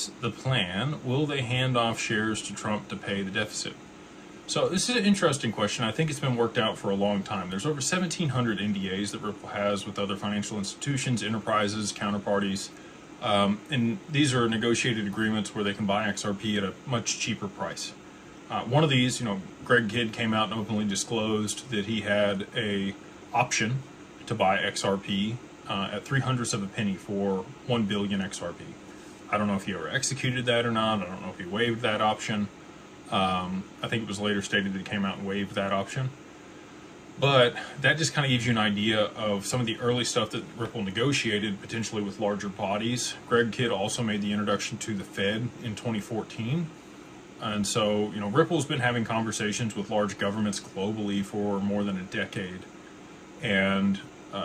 is the plan? Will they hand off shares to Trump to pay the deficit? So this is an interesting question. I think it's been worked out for a long time. There's over 1,700 NDAs that Ripple has with other financial institutions, enterprises, counterparties. And these are negotiated agreements where they can buy XRP at a much cheaper price. One of these, Greg Kidd came out and openly disclosed that he had a option to buy XRP at 0.03 of a penny for 1 billion XRP. I don't know if he ever executed that or not. I don't know if he waived that option. I think it was later stated that he came out and waived that option. But that just kind of gives you an idea of some of the early stuff that Ripple negotiated, potentially with larger bodies. Greg Kidd also made the introduction to the Fed in 2014. And so, Ripple's been having conversations with large governments globally for more than a decade. And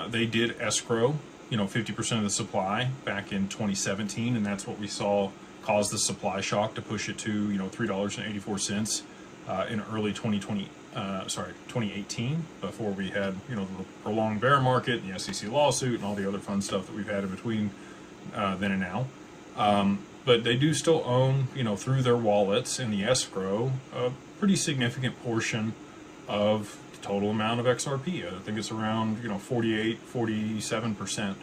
they did escrow, 50% of the supply back in 2017. And that's what we saw cause the supply shock to push it to, $3.84 in early 2018, before we had, the prolonged bear market, the SEC lawsuit, and all the other fun stuff that we've had in between then and now. But they do still own, through their wallets in the escrow, a pretty significant portion of the total amount of XRP. I think it's around, 47%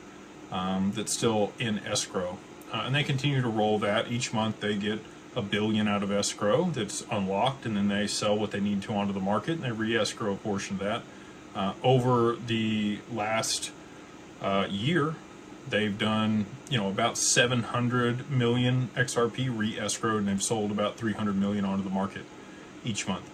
that's still in escrow. And they continue to roll that. Each month they get $1 billion out of escrow that's unlocked, and then they sell what they need to onto the market, and they re-escrow a portion of that. Over the last year, they've done, about 700 million XRP re-escrowed, and they've sold about 300 million onto the market each month.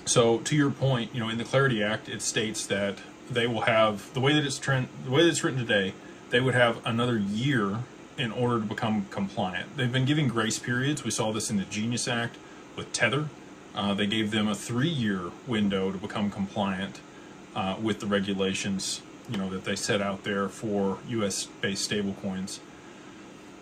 So to your point, in the Clarity Act, it states that they will have, the way that it's written today, they would have another year in order to become compliant. They've been giving grace periods. We saw this in the Genius Act with Tether. They gave them a 3-year window to become compliant with the regulations, that they set out there for U.S.-based stablecoins.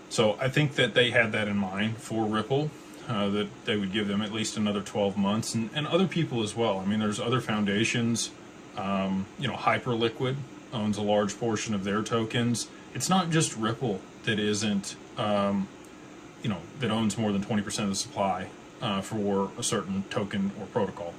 So I think that they had that in mind for Ripple, that they would give them at least another 12 months, and other people as well. I mean, there's other foundations. Hyperliquid owns a large portion of their tokens. It's not just Ripple that isn't, that owns more than 20% of the supply for a certain token or protocol.